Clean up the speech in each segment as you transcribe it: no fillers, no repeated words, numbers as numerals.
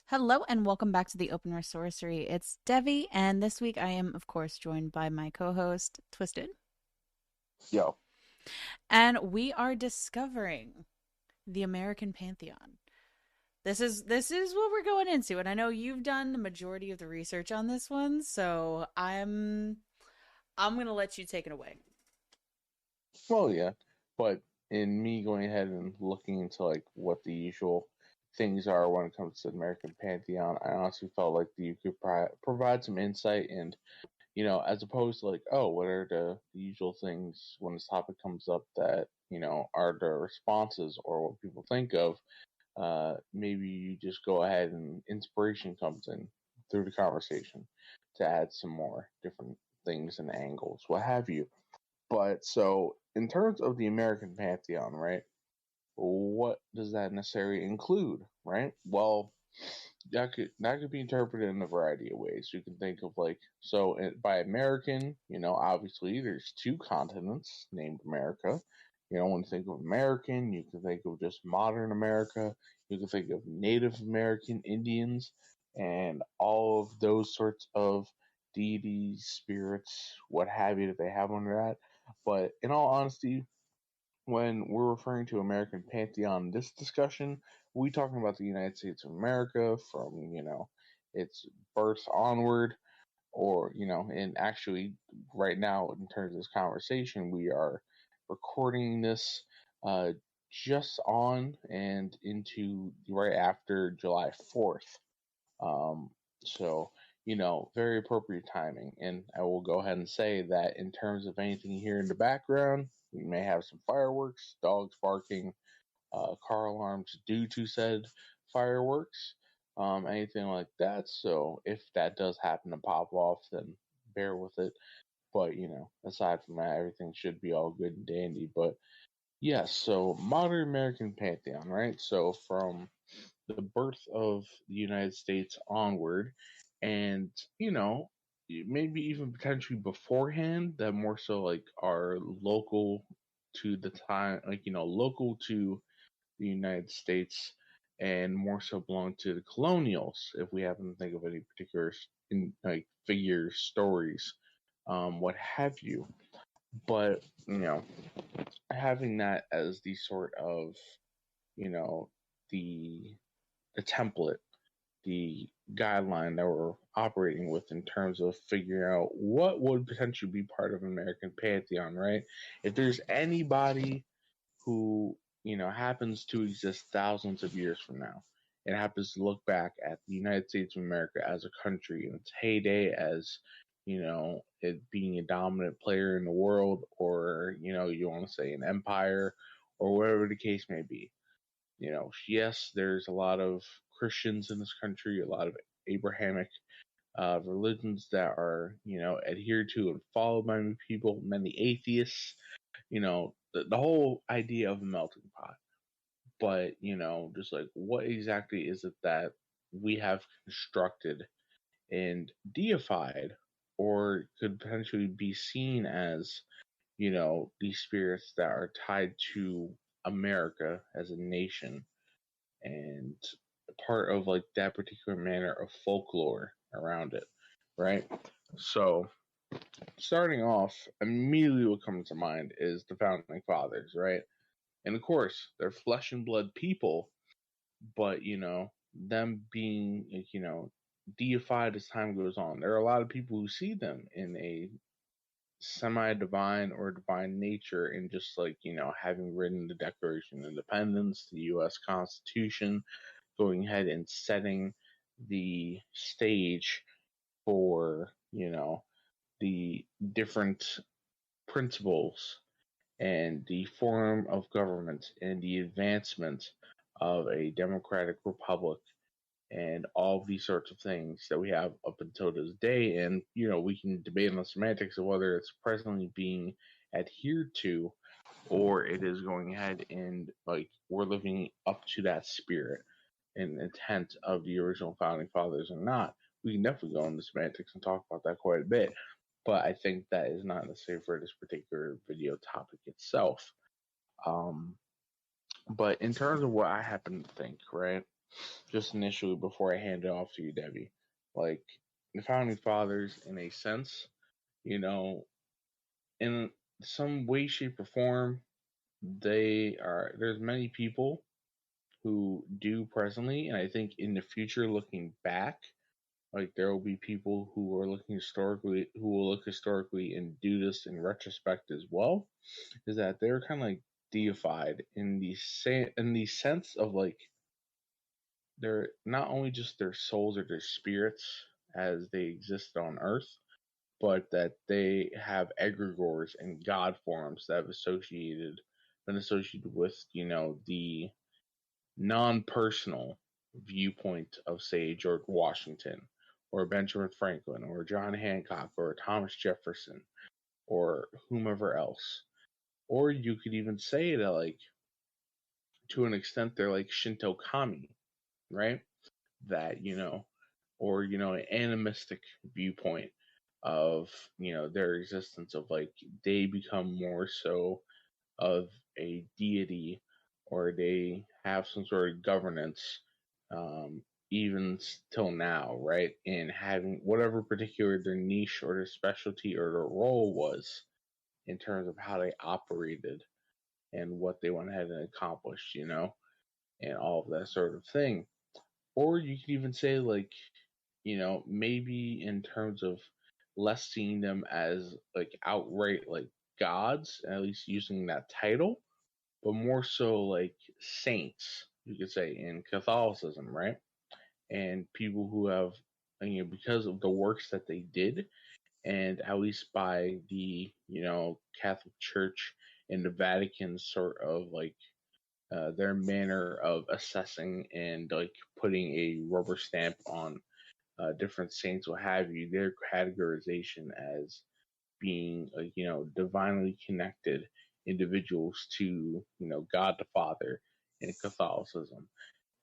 Hello and welcome back to the Open Sorcery. It's Devi, and this week I am, of course, joined by my co-host Twisted, Yo, and we are discovering the American Pantheon. This is what we're going into, and I know you've done the majority of the research on this one, so I'm gonna let you take it away. well, yeah, but in me going ahead and looking into like what the usual things are when it comes to the American Pantheon, I honestly felt like you could provide some insight and as opposed to like, oh, what are the usual things when this topic comes up that are the responses or what people think of. Maybe you just go ahead and inspiration comes in through the conversation to add some more different things and angles, what have you. But so, in terms of the American Pantheon, right? What does that necessarily include, right? Well, that could be interpreted in a variety of ways. You can think of like by American, obviously there's two continents named America. When you think of American, you can think of just modern America. You can think of Native American Indians and all of those sorts of deities, spirits, what have you that they have under that. But in all honesty, when we're referring to American Pantheon in this discussion, we talking about the United States of America from, its birth onward, or, and actually right now in terms of this conversation, we are recording this uh, just on and into right after July 4th. Um, so, very appropriate timing. And I will go ahead and say that in terms of anything you hear in the background, we may have some fireworks, dogs barking, car alarms due to said fireworks, anything like that. So if that does happen to pop off, then bear with it. But, aside from that, everything should be all good and dandy. But yes, so modern American Pantheon, right? So from the birth of the United States onward, and maybe even potentially beforehand, that more so like are local to the time, like local to the United States, and more so belong to the colonials. If we happen to think of any particular like figures, stories, what have you. But having that as the sort of you know the the template, the guideline that we're operating with in terms of figuring out what would potentially be part of American Pantheon, right? If there's anybody who, happens to exist thousands of years from now and happens to look back at the United States of America as a country in its heyday as, it being a dominant player in the world, or, you want to say an empire, or whatever the case may be. Yes, there's a lot of Christians in this country, a lot of Abrahamic religions that are, adhered to and followed by many people, many atheists, the whole idea of a melting pot. But, just like what exactly is it that we have constructed and deified, or could potentially be seen as, these spirits that are tied to America as a nation and part of like that particular manner of folklore around it, right? So, starting off, immediately what comes to mind is the founding fathers, right? And of course, they're flesh and blood people, but them being deified as time goes on. There are a lot of people who see them in a semi-divine or divine nature, in just like having written the Declaration of Independence, the U.S. Constitution, going ahead and setting the stage for the different principles and the form of government and the advancement of a democratic republic and all of these sorts of things that we have up until this day. And we can debate on the semantics of whether it's presently being adhered to, or it is going ahead and like we're living up to that spirit and intent of the original founding fathers or not. We can definitely go into semantics and talk about that quite a bit, but I think that is not necessary for this particular video topic itself. Um, but in terms of what I happen to think, right? just initially before I hand it off to you, Debbie. Like the founding fathers, in a sense, you know, in some way, shape, or form, they are. There's many people who do presently, and I think in the future, looking back, like there will be people who are looking historically, who will look historically and do this in retrospect as well. Is that they're kind of like deified in the sense of like they're not only just their souls or their spirits as they exist on Earth, but that they have egregores and god forms that have been associated with the non-personal viewpoint of, say, George Washington or Benjamin Franklin or John Hancock or Thomas Jefferson or whomever else. Or you could even say that, like, to an extent, they're like Shinto kami, right? That, or, an animistic viewpoint of, their existence of like they become more so of a deity or they have some sort of governance, even till now, right? And having whatever particular their niche or their specialty or their role was in terms of how they operated and what they went ahead and accomplished, and all of that sort of thing. Or you could even say, like, maybe in terms of less seeing them as like outright like gods, at least using that title, but more so like saints, you could say, in Catholicism, right? And people who have, because of the works that they did, and at least by the, Catholic Church and the Vatican sort of like their manner of assessing and like putting a rubber stamp on different saints, what have you, their categorization as being, divinely connected individuals to, God the Father in Catholicism.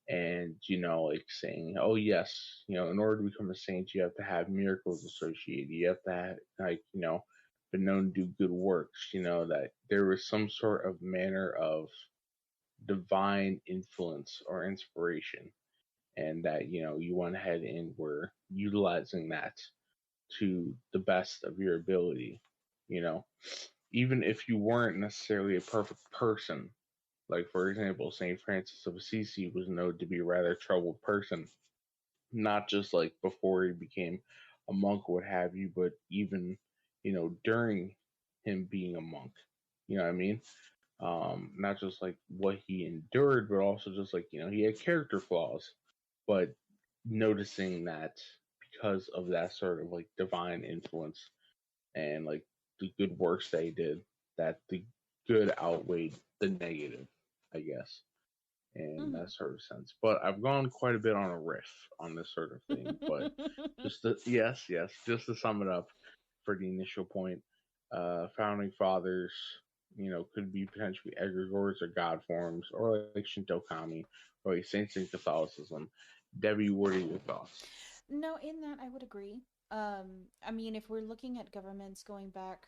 And, like saying, oh, yes, in order to become a saint, you have to have miracles associated. You have to have, like, been known to do good works, that there was some sort of manner of divine influence or inspiration. And that, you went ahead and were utilizing that to the best of your ability, you know, even if you weren't necessarily a perfect person. Like, for example, St. Francis of Assisi was known to be a rather troubled person, not just like before he became a monk or what have you, but even, during him being a monk. You know what I mean? Not just like what he endured, but also just like, he had character flaws. But noticing that because of that sort of like divine influence and like the good works they did, that the good outweighed the negative, I guess, in that sort of sense. But I've gone quite a bit on a riff on this sort of thing. But yes, just to sum it up for the initial point, founding fathers, could be potentially egregores or god forms, or like Shinto kami, or like saints in Catholicism. Debbie, what are your thoughts? No, in that I would agree. I mean, if we're looking at governments going back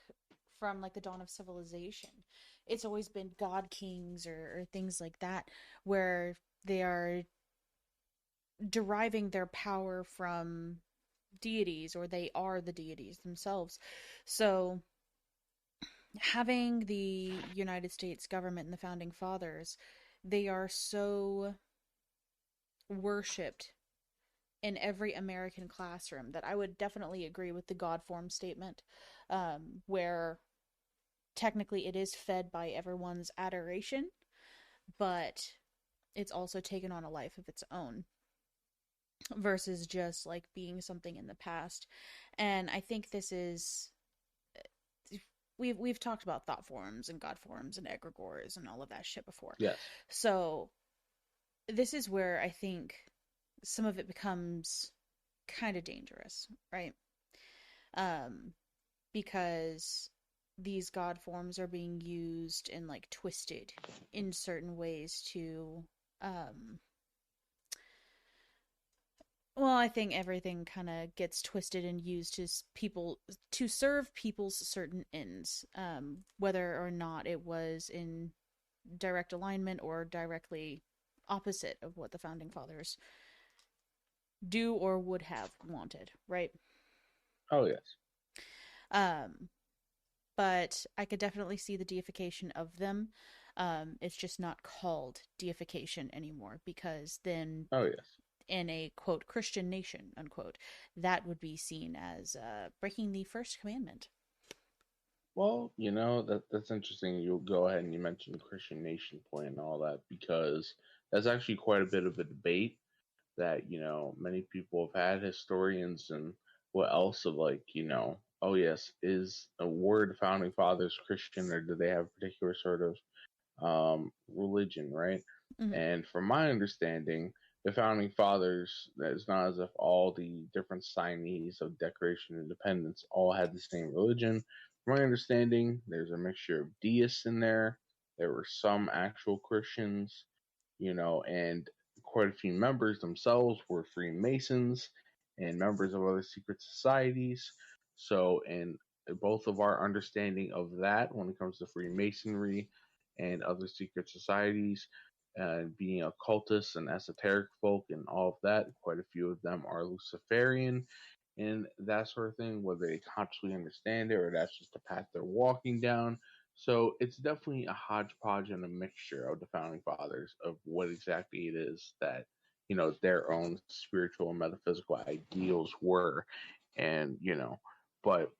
from like the dawn of civilization, it's always been god kings or things like that, where they are deriving their power from deities or they are the deities themselves. So having the United States government and the founding fathers, they are so worshipped in every American classroom that I would definitely agree with the God form statement, where technically it is fed by everyone's adoration, but it's also taken on a life of its own versus just like being something in the past. And I think this is we've talked about thought forms and God forms and egregores and all of that shit before. Yes. So this is where I think some of it becomes kind of dangerous, right? Um, because these god forms are being used and like twisted in certain ways to um well, I think everything kind of gets twisted and used to people to serve people's certain ends, whether or not it was in direct alignment or directly opposite of what the founding fathers do or would have wanted, right? Oh yes. Um, but I could definitely see the deification of them. It's just not called deification anymore because then Oh yes. in a quote Christian nation unquote, that would be seen as breaking the first commandment. Well, that's interesting. You'll go ahead and you mentioned Christian nation point and all that because that's actually quite a bit of a debate that many people have had, historians and what else of like oh yes, is a word founding fathers Christian or do they have a particular sort of religion, right? Mm-hmm. And from my understanding, the founding fathers, it's not as if all the different signees of Declaration of Independence all had the same religion. From my understanding, there's a mixture of deists in there. There were some actual Christians, and quite a few members themselves were Freemasons and members of other secret societies. So, in both of our understanding of that, when it comes to Freemasonry and other secret societies, being occultists and esoteric folk and all of that, quite a few of them are Luciferian and that sort of thing, whether they consciously understand it or that's just the path they're walking down. So it's definitely a hodgepodge and a mixture of the founding fathers of what exactly it is that their own spiritual and metaphysical ideals were, and but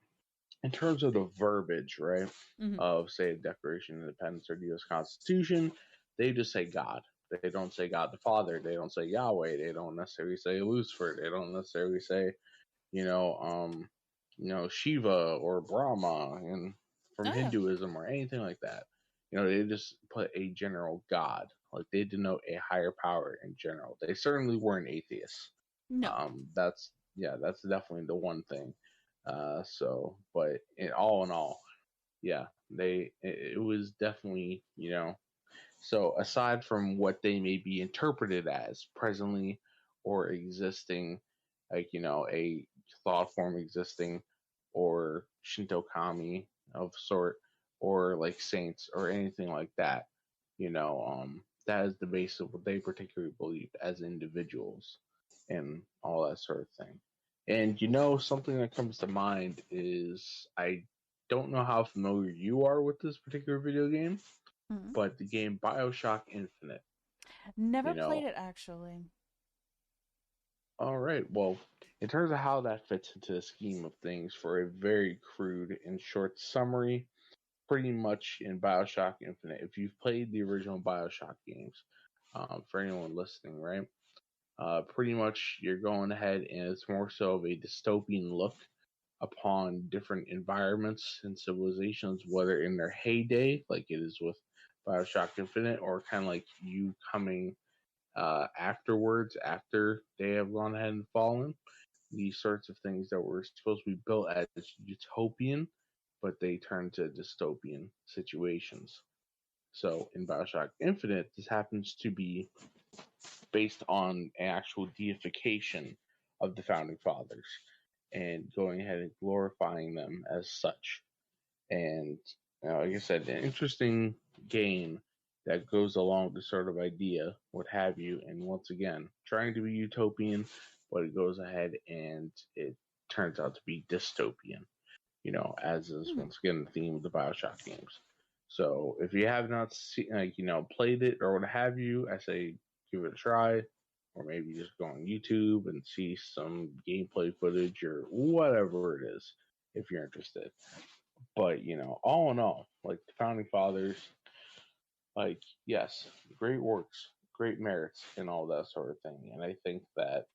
in terms of the verbiage, right, Mm-hmm. of say a Declaration of Independence or the U.S. Constitution, they just say God. They don't say God the Father. They don't say Yahweh. They don't necessarily say Lucifer. They don't necessarily say you know, um, Shiva or Brahma and from Oh yeah. Hinduism or anything like that. They just put a general God. Like they denote a higher power in general. They certainly weren't atheists. No. That's definitely the one thing. But in all, yeah, it was definitely so aside from what they may be interpreted as presently or existing, like a thought form existing, or Shinto kami of sort, or like saints or anything like that, that is the base of what they particularly believe as individuals and all that sort of thing. And something that comes to mind is I don't know how familiar you are with this particular video game, Mm-hmm. but the game Bioshock Infinite, Never you played know, it actually. all right, well, in terms of how that fits into the scheme of things, for a very crude and short summary, pretty much in Bioshock Infinite, if you've played the original Bioshock games, for anyone listening, right? Pretty much you're going ahead and it's more so of a dystopian look upon different environments and civilizations, whether in their heyday, like it is with Bioshock Infinite, or kind of like you coming afterwards, after they have gone ahead and fallen. These sorts of things that were supposed to be built as utopian, but they turn to dystopian situations. So in Bioshock Infinite, this happens to be based on an actual deification of the founding fathers and going ahead and glorifying them as such. And like I said, an interesting game that goes along with the sort of idea, what have you. And once again, trying to be utopian, but it goes ahead and it turns out to be dystopian, as is Hmm. once again the theme of the Bioshock games. So if you have not seen, played it or what have you, I say give it a try, or maybe just go on YouTube and see some gameplay footage or whatever it is if you're interested. But all in all, like the founding fathers, like yes, great works, great merits, and all that sort of thing. And I think that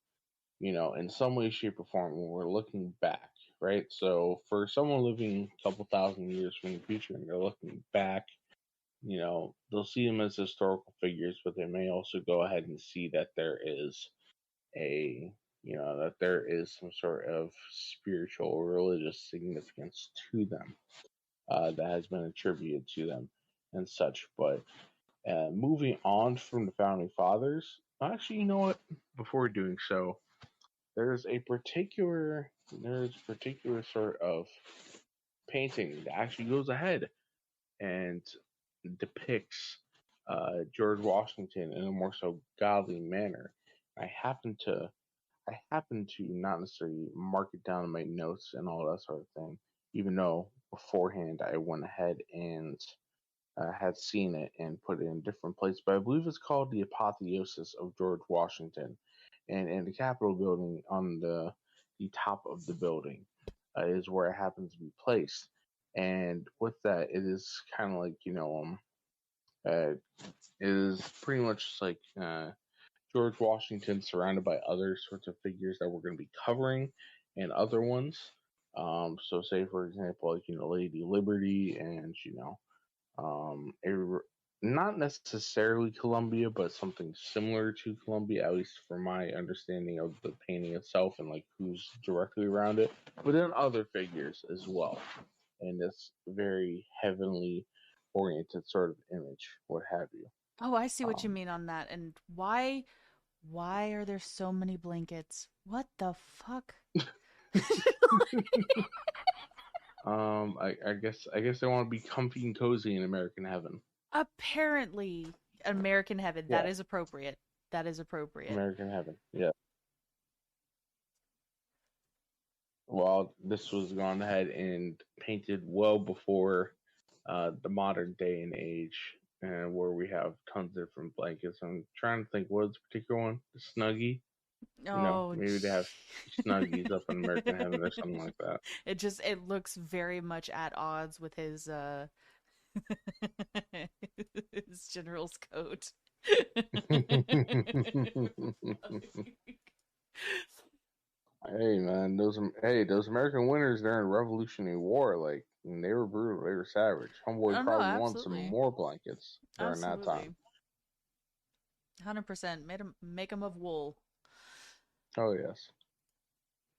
in some way, shape, or form, when we're looking back, right? So for someone living a couple thousand years from the future and they're looking back, they'll see them as historical figures, but they may also go ahead and see that there is a that there is some sort of spiritual or religious significance to them that has been attributed to them and such. But moving on from the founding fathers, actually, you know what? Before doing so, there's a particular sort of painting that actually goes ahead and depicts George Washington in a more so godly manner. I happen to not necessarily mark it down in my notes and all that sort of thing, even though beforehand I went ahead and had seen it and put it in a different place. But I believe it's called the Apotheosis of George Washington, and in the Capitol building on the top of the building is where it happens to be placed. And with that, it is kind of like it is pretty much like George Washington surrounded by other sorts of figures that we're going to be covering and other ones. So say for example, like Lady Liberty and not necessarily Columbia, but something similar to Columbia, at least from my understanding of the painting itself and like who's directly around it, but then other figures as well. And this very heavenly oriented sort of image, what have you. Oh, I see what you Um, mean on that. And why are there so many blankets? What the fuck? I guess they want to be comfy and cozy in American heaven. Apparently, American Heaven. That Yeah, is appropriate. That is appropriate. American heaven. Yeah. Well, this was gone ahead and painted well before the modern day and age, and where we have tons of different blankets. I'm trying to think what's the particular one, the Snuggie. Oh, Maybe they have Snuggies up in American Heaven or something like that. it looks very much at odds with his his general's coat. Hey man, those American winners during Revolutionary War, like they were brutal, they were savage. Homeboy Oh no, probably won some absolutely. more blankets during that time. Absolutely. 100% made him make him of wool. Oh yes,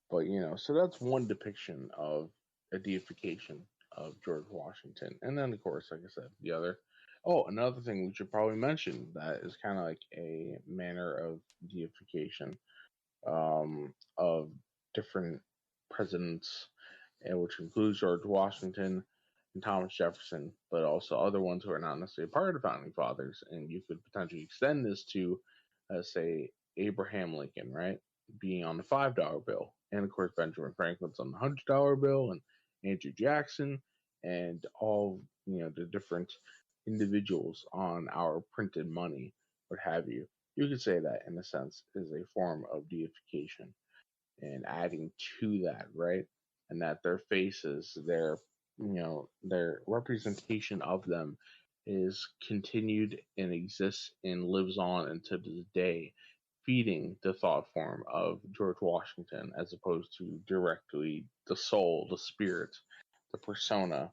but so that's one depiction of a deification of George Washington, and then of course, like I said, the other. Oh, another thing we should probably mention that is kind of like a manner of deification of different presidents, and which includes George Washington and Thomas Jefferson, but also other ones who are not necessarily part of the founding fathers. And you could potentially extend this to, say, Abraham Lincoln, right, being on the $5 bill, and of course Benjamin Franklin's on the $100 bill, and Andrew Jackson, and all the different individuals on our printed money, what have you. You could say that in a sense is a form of deification and adding to that, right? And that their faces, their representation of them is continued and exists and lives on into this day, feeding the thought form of George Washington as opposed to directly the soul, the spirit, the persona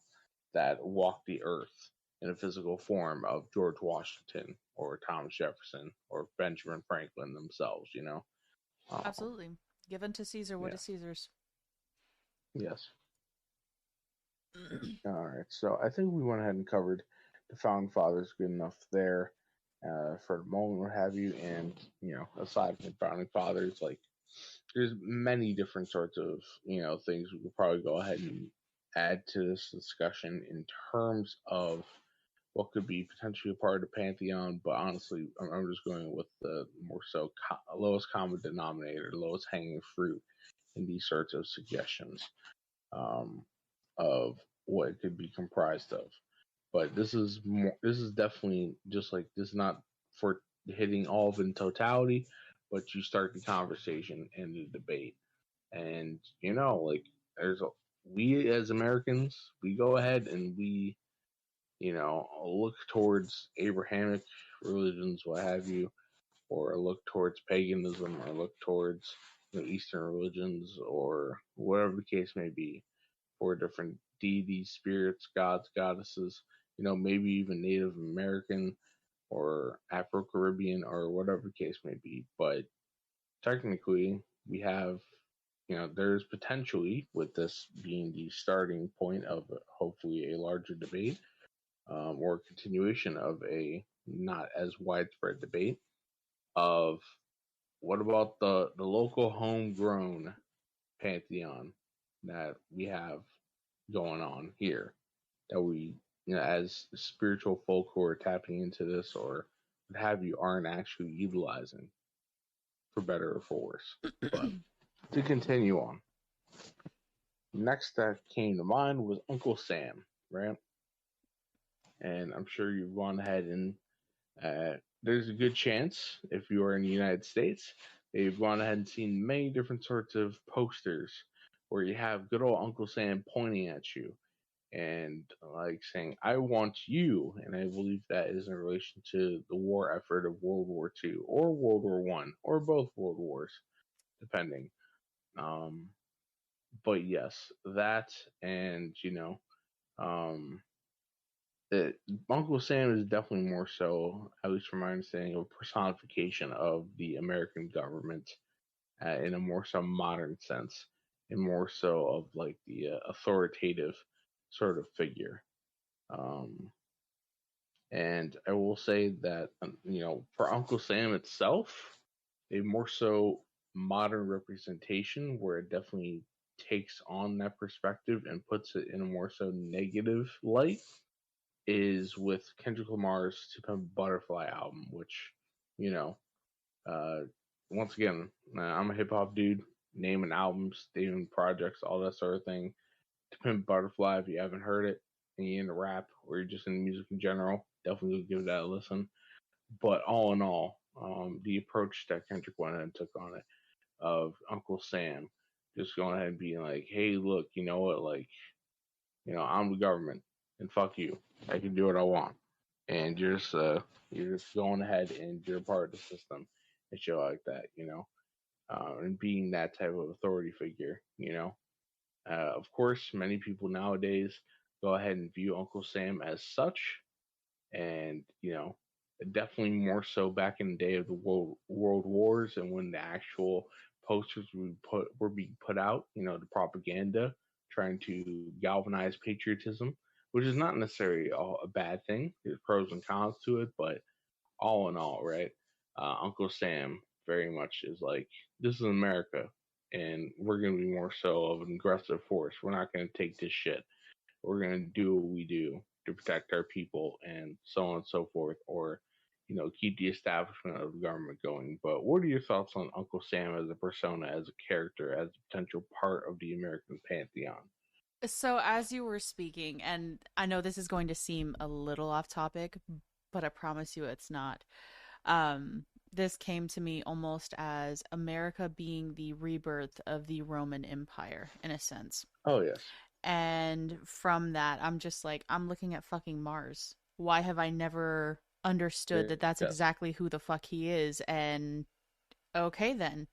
that walked the earth in a physical form of George Washington or Thomas Jefferson or Benjamin Franklin themselves. Um, Absolutely. Given to Caesar what yeah. is Caesar's. Yes. All right. So I think we went ahead and covered the founding fathers good enough there for the moment, what have you. And aside from the founding fathers, like there's many different sorts of things we could probably go ahead and add to this discussion in terms of what could be potentially a part of the pantheon. But honestly, I'm just going with the more so lowest common denominator, lowest hanging fruit in these sorts of suggestions. Um, of what it could be comprised of. But this is more. This is definitely just like this is not for hitting all of in totality, but you start the conversation and the debate, and like there's a, we as Americans we go ahead and we look towards Abrahamic religions, what have you, or look towards paganism, or look towards Eastern religions, or whatever the case may be for different deities, spirits, gods, goddesses, maybe even Native American or Afro Caribbean or whatever the case may be. But technically, we have, there's potentially, with this being the starting point of hopefully a larger debate or continuation of a not as widespread debate of what about the local homegrown pantheon that we have going on here that we as spiritual folk who are tapping into this or what have you aren't actually utilizing for better or for worse. But to continue on, next that came to mind was Uncle Sam, right? And I'm sure you've gone ahead and there's a good chance if you are in the United States, they've gone ahead and seen many different sorts of posters where you have good old Uncle Sam pointing at you and like saying, "I want you," and I believe that is in relation to the war effort of World War II or World War One or both World Wars, depending. Um, but yes, that and um, it, Uncle Sam is definitely more so, at least from my understanding, a personification of the American government in a more so modern sense, and more so of like the authoritative sort of figure. Um, and I will say that for Uncle Sam itself, a more so modern representation where it definitely takes on that perspective and puts it in a more so negative light is with Kendrick Lamar's "To Pimp a Butterfly" album, which, you know, uh, once again, I'm a hip hop dude, naming albums, naming projects, all that sort of thing. "To Pimp a Butterfly," if you haven't heard it and you're into rap or you're just into music in general, definitely give that a listen. But all in all, the approach that Kendrick went ahead and took on it of Uncle Sam just going ahead and being like, "Hey, look, you know what? Like, I'm the government, and fuck you. I can do what I want." And you're just going ahead and you're part of the system and shit like that, and being that type of authority figure, Of course, many people nowadays go ahead and view Uncle Sam as such, and definitely more so back in the day of the world wars and when the actual posters were being put out, the propaganda trying to galvanize patriotism, which is not necessarily a bad thing. There's pros and cons to it, but all in all, right, Uncle Sam very much is like, this is America, and we're going to be more so of an aggressive force. We're not going to take this shit. We're going to do what we do to protect our people and so on and so forth, or keep the establishment of the government going. But what are your thoughts on Uncle Sam as a persona, as a character, as a potential part of the American pantheon? So, as you were speaking, and I know this is going to seem a little off topic, but I promise you it's not. This came to me almost as America being the rebirth of the Roman Empire, in a sense. Oh yes, And from that, I'm just like, I'm looking at fucking Mars. Why have I never understood that that's yes, exactly who the fuck he is? And okay, then.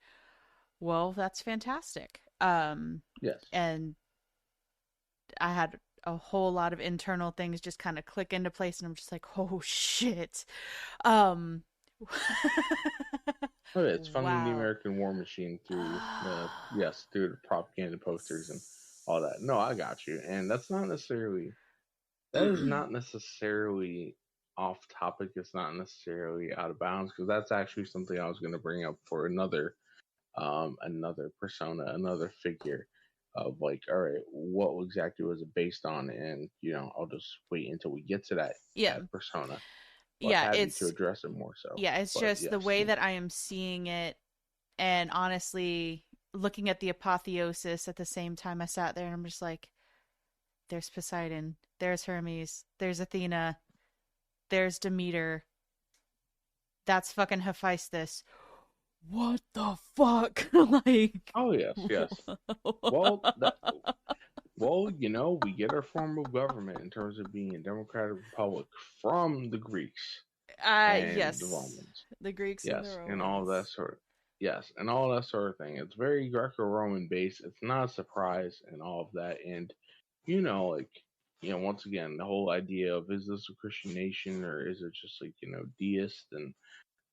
Well, that's fantastic. yes. And I had a whole lot of internal things just kind of click into place, and I'm just like, oh shit. Um, Oh, yeah, it's funding the wow. American war machine through through the propaganda posters and all that. No, I got you, and that is not necessarily off topic. It's not necessarily out of bounds because that's actually something I was going to bring up for another persona, another figure of like, all right, what exactly was it based on? And I'll just wait until we get to Yeah. that persona, what Yeah, have you, to it's address it more so. it's But just the yes, way that I am seeing it, and honestly looking at the apotheosis at the same time. I sat there and I'm just like, there's Poseidon, there's Hermes, there's Athena, there's Demeter, that's fucking Hephaestus. What the fuck? Like, oh yes, yes. Well, we get our form of government in terms of being a democratic republic from the Greeks and the yes, Romans. the Greeks and the Yes, and all that Romans. sort. Yes, and all that sort of thing. It's very Greco-Roman based. It's not a surprise and all of that. And like once again, the whole idea of, is this a Christian nation or is it just like deist, and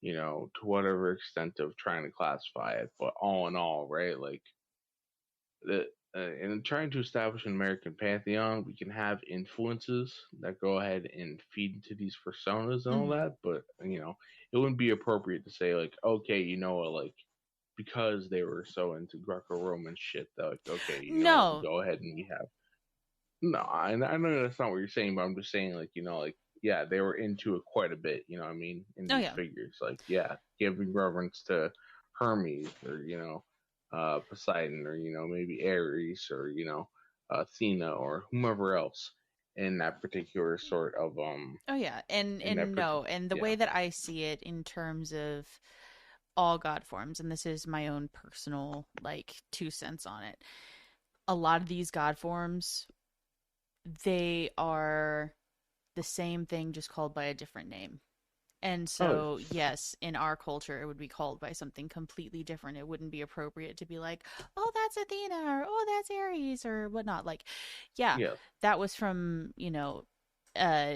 to whatever extent of trying to classify it. But all in all, right, like the in trying to establish an American pantheon, we can have influences that go ahead and feed into these personas and all Mm-hmm. that. But it wouldn't be appropriate to say like, okay, like because they were so into Greco-Roman shit, that like, okay, we No, go ahead and we have No, I know that's not what you're saying, but I'm just saying, like, like, yeah, they were into it quite a bit, what I mean, in Oh these yeah. figures. Like, yeah, giving reverence to Hermes or, Poseidon or, maybe Ares or, Athena or whomever else in that particular sort of, Oh yeah. in that And no, particular, and the yeah. way that I see it in terms of all god forms, and this is my own personal like 2 cents on it. A lot of these god forms, they are the same thing just called by a different name. And Oh, so, yes, in our culture, it would be called by something completely different. It wouldn't be appropriate to be like, oh, that's Athena, or oh, that's Ares, or whatnot. Like, yeah, yeah, that was from, uh,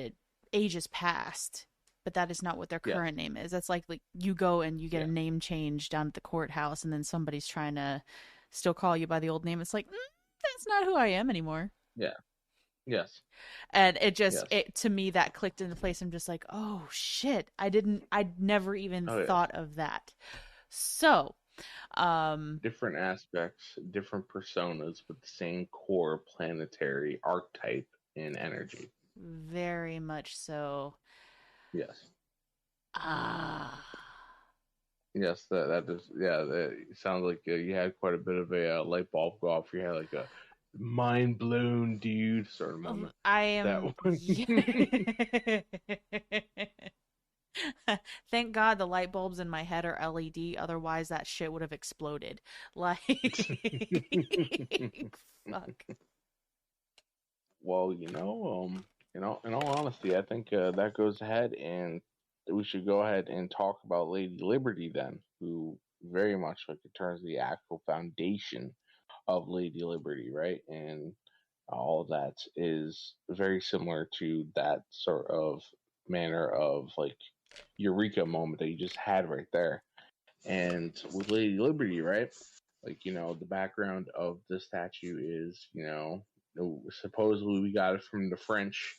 ages past, but that is not what their yes, current name is. That's like you go and you get a yeah, name change down at the courthouse, and then somebody's trying to still call you by the old name. It's like, that's not who I am anymore. yeah, yes, And it just yes. it to me that clicked into place. I'm just like, oh shit, I'd never even Oh, yes. thought of that. So um Different aspects, different personas, but the same core planetary archetype in energy. very much so. Yes. Ah. Yes, that is, yeah. That sounds like you had quite a bit of a light bulb go off. You had like a mind blown dude sort of moment. I That am one. Thank God the light bulbs in my head are LED, otherwise that shit would have exploded. Like fuck. Well, in all honesty, I think that goes ahead, and we should go ahead and talk about Lady Liberty then, who very much like in terms of the actual foundation of Lady Liberty, right? And all of that is very similar to that sort of manner of like eureka moment that you just had right there. And with Lady Liberty, right? Like, the background of the statue is, supposedly we got it from the French,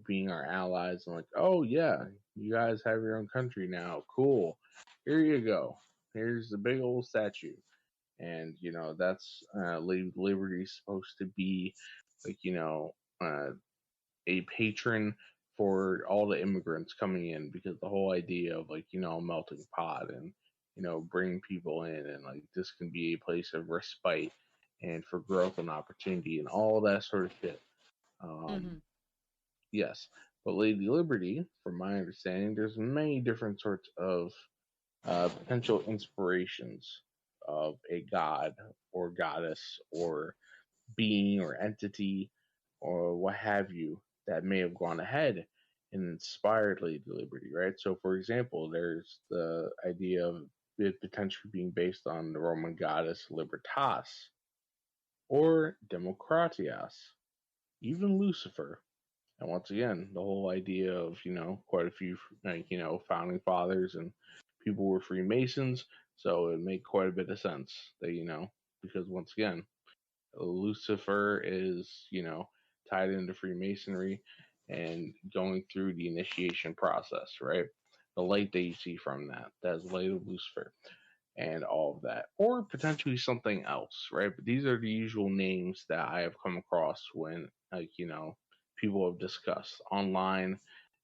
being our allies and like, oh yeah, you guys have your own country now. Cool. Here you go. Here's the big old statue. And, that's Lady Liberty supposed to be like, a patron for all the immigrants coming in, because the whole idea of like, a melting pot and, bringing people in, and like this can be a place of respite and for growth and opportunity and all that sort of shit. Mm-hmm. um yes, but Lady Liberty, from my understanding, there's many different sorts of potential inspirations of a god or goddess or being or entity or what have you that may have gone ahead and inspired Lady Liberty, right? So, for example, there's the idea of it potentially being based on the Roman goddess Libertas or Democratias, even Lucifer. And once again, the whole idea of, quite a few, like, founding fathers and people were Freemasons. So it made quite a bit of sense that, because once again, Lucifer is, tied into Freemasonry and going through the initiation process, right? The light that you see from that's the light of Lucifer and all of that. Or potentially something else, right? But these are the usual names that I have come across when, like, people have discussed online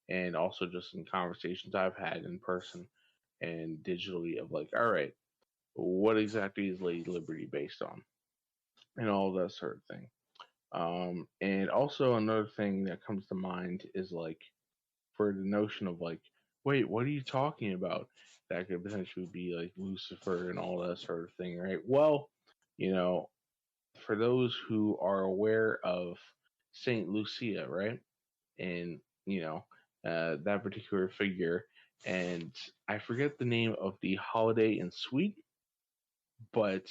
and also just in conversations I've had in person and digitally of like, all right, what exactly is Lady Liberty based on? And all that sort of thing. And also another thing that comes to mind is like for the notion of like, wait, what are you talking about? That could potentially be like Lucifer and all that sort of thing, right? Well, you know, for those who are aware of Saint Lucia, right? And that particular figure, and I forget the name of the holiday in Sweden, but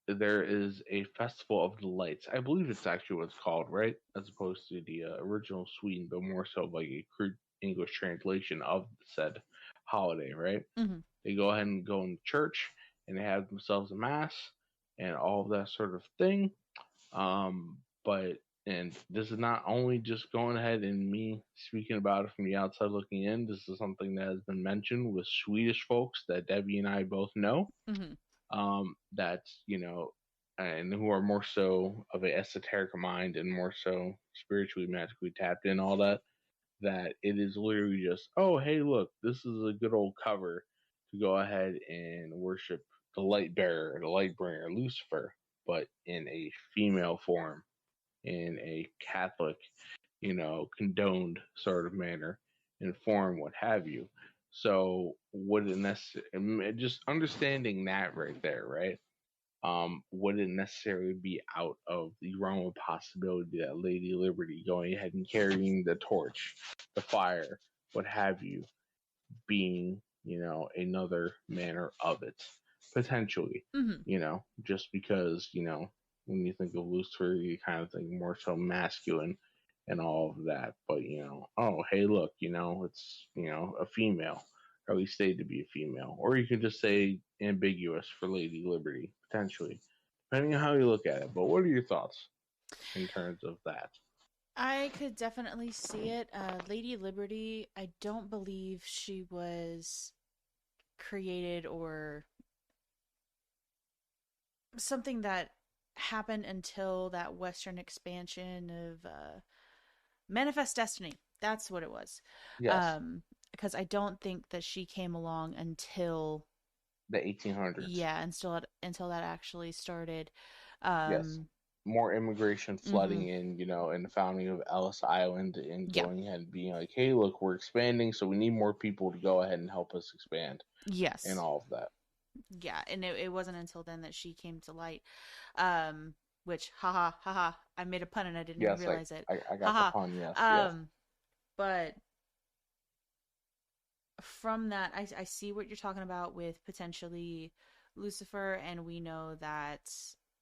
there is a festival of the lights. I believe it's actually what it's called, right? As opposed to the original Sweden, but more so like a crude English translation of said holiday, right? Mm-hmm. They go ahead and go in church and they have themselves a mass and all of that sort of thing. But and this is not only just going ahead and me speaking about it from the outside looking in. This is something that has been mentioned with Swedish folks that Debbie and I both know. Mm-hmm. That's and who are more so of a esoteric mind and more so spiritually, magically tapped in, all that, that it is literally just, oh, hey, look, this is a good old cover to go ahead and worship the light bearer, the light bringer, Lucifer, but in a female form, in a Catholic, condoned sort of manner, and form, what have you. So, would it necessarily, just understanding that right there, right? Wouldn't necessarily be out of the realm of possibility that Lady Liberty going ahead and carrying the torch, the fire, what have you, being, another manner of it, potentially, Mm-hmm. just because, when you think of Lucifer, you kind of think more so masculine and all of that. But, oh, hey, look, it's, a female, or at least stated to be a female. Or you could just say ambiguous for Lady Liberty, potentially, depending on how you look at it. But what are your thoughts in terms of that? I could definitely see it. Lady Liberty, I don't believe she was created or something that happened until that Western expansion of Manifest Destiny. That's what it was. Yes, Um, because I don't think that she came along until, the 1800s. yeah, until that actually started. Yes. Um, More immigration mm-hmm. flooding in, and the founding of Ellis Island and Yeah. going ahead and being like, hey, look, we're expanding, so we need more people to go ahead and help us expand and Yes. all of that. Yeah, and it wasn't until then that she came to light. Um, which, haha, haha, I made a pun and I didn't even Yes, realize it. I got the Haha. pun. Yes, yes, Um, but from that, I see what you're talking about with potentially Lucifer, and we know that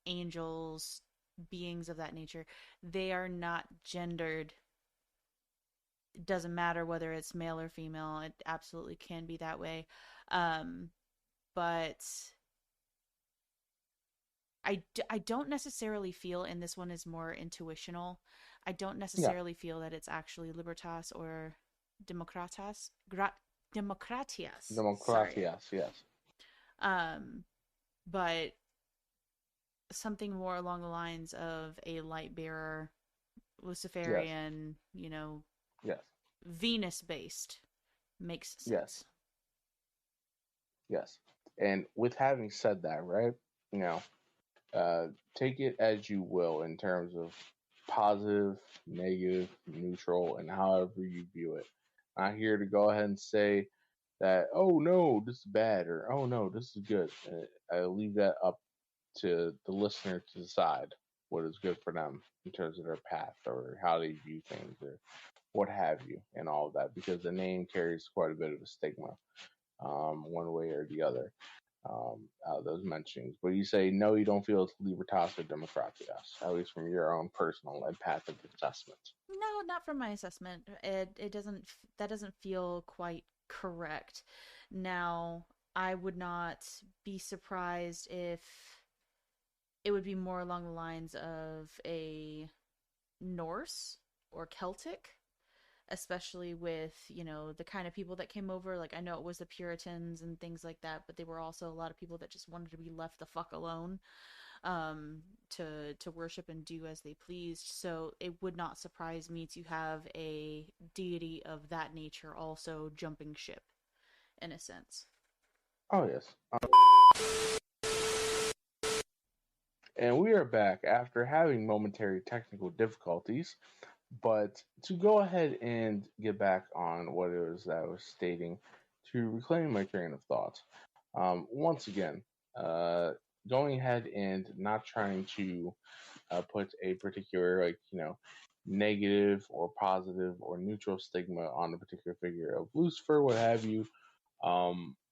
angels, beings of that nature, they are not gendered. It doesn't matter whether it's male or female, it absolutely can be that way. Um, but I don't necessarily feel, and this one is more intuitional, I don't yeah. necessarily feel that it's actually libertas or democratas. Democratias. Sorry. Democratias, yes, Um, but something more along the lines of a light bearer, yes, Luciferian, yes, Venus based makes yes, sense. yes. And with having said that, right, you know, uh, take it as you will in terms of positive, negative, neutral, and however you view it. I'm not here to go ahead and say that, oh no, this is bad, or oh no, this is good. I leave that up to the listener to decide what is good for them in terms of their path or how they view things or what have you, and all of that, because the name carries quite a bit of a stigma, one way or the other, out of those mentionings. But you say, no, you don't feel it's Libertas or Democratias, at least from your own personal empathic assessment. No, not from my assessment. It doesn't, that doesn't feel quite correct. Now, I would not be surprised if it would be more along the lines of a Norse or Celtic, especially with, the kind of people that came over. Like, I know it was the Puritans and things like that, but they were also a lot of people that just wanted to be left the fuck alone, to worship and do as they pleased. So it would not surprise me to have a deity of that nature also jumping ship, in a sense. Oh, yes. And we are back after having momentary technical difficulties. But to go ahead and get back on what it was that I was stating, to reclaim my train of thought, once again, uh, going ahead and not trying to put a particular, like, negative or positive or neutral stigma on a particular figure of Lucifer, what have you.